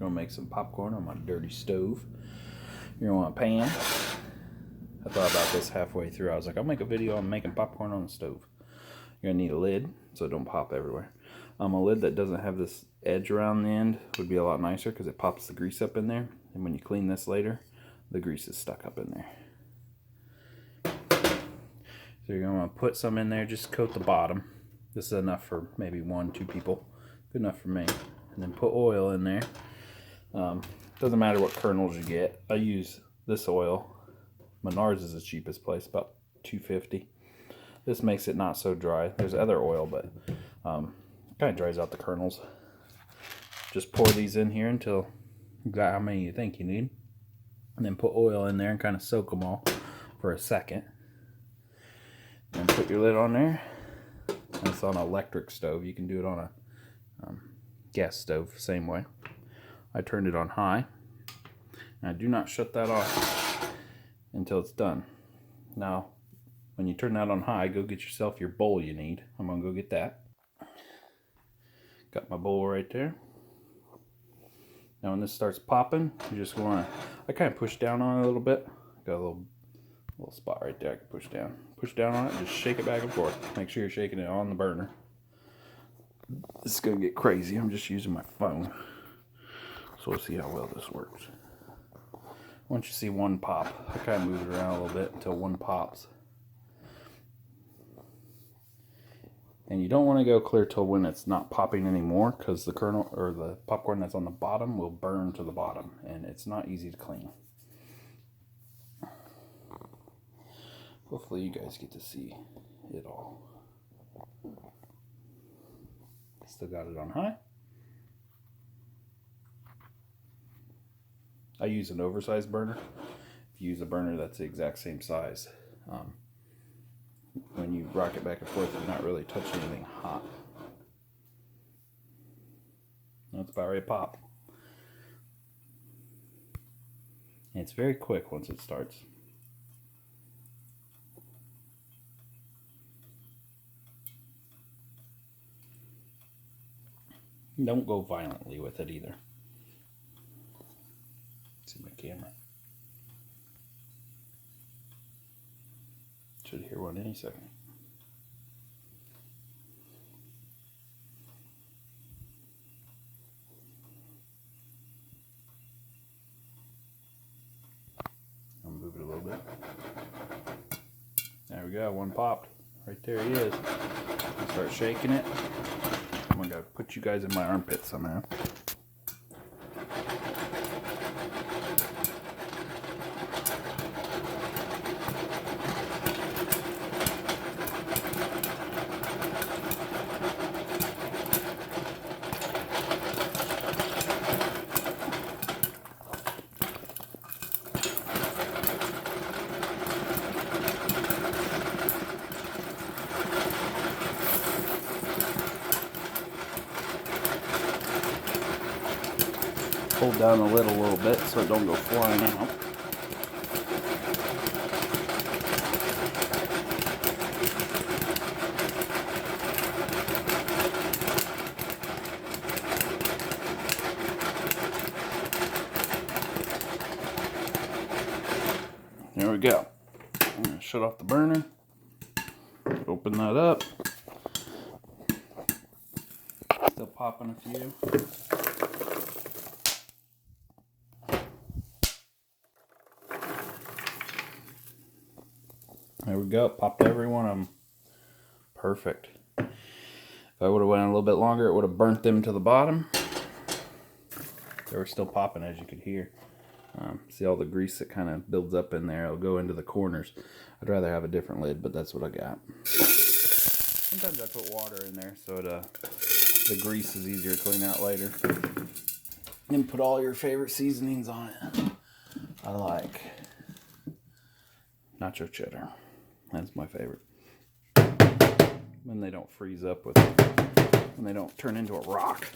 gonna make some popcorn on my dirty stove. You're gonna want a pan. I thought about this halfway through. I was like, I'll make a video on making popcorn on the stove. You're gonna need a lid so it don't pop everywhere. A lid that doesn't have this edge around the end would be a lot nicer because it pops the grease up in there. And when you clean this later, the grease is stuck up in there. So you're gonna put some in there, just coat the bottom. This is enough for maybe 1-2 people. Good enough for me. And then put oil in there. Doesn't matter what kernels you get. I use this oil. Menards is the cheapest place, about $2.50. This makes it not so dry. There's other oil, but kind of dries out the kernels. Just pour these in here until you got how many you think you need. And then put oil in there and kind of soak them all for a second. And put your lid on there. And it's on an electric stove. You can do it on a gas stove, same way. I turned it on high. And I do not shut that off until it's done. Now, when you turn that on high, go get yourself your bowl you need. I'm going to go get that. Got my bowl right there. Now when this starts popping, you just want to, I kind of push down on it a little bit. Got a little spot right there I can push down. Push down on it, just shake it back and forth. Make sure you're shaking it on the burner. This is going to get crazy. I'm just using my phone. So we'll see how well this works. Once you see one pop, I kind of move it around a little bit until one pops. And you don't want to go clear till when it's not popping anymore, because the kernel or the popcorn that's on the bottom will burn to the bottom, and it's not easy to clean. Hopefully you guys get to see it all. Still got it on high. I use an oversized burner. If you use a burner that's the exact same size, when you rock it back and forth, you're not really touching anything hot. That's about ready to pop. And it's very quick once it starts. Don't go violently with it either. Let's see my camera. Should hear one any second. I'll move it a little bit. There we go, one popped. Right there he is. I'll start shaking it. I'm going to put you guys in my armpit somehow. Hold down the lid a little bit so it don't go flying out. There we go. I'm going to shut off the burner. Open that up. Still popping a few. There we go, popped every one of them. Perfect. If I would have went a little bit longer, it would have burnt them to the bottom. They were still popping, as you could hear. See all the grease that kind of builds up in there? It'll go into the corners. I'd rather have a different lid, but that's what I got. Sometimes I put water in there so the grease is easier to clean out later. And put all your favorite seasonings on it. I like nacho cheddar. That's my favorite. When they don't freeze up when they don't turn into a rock.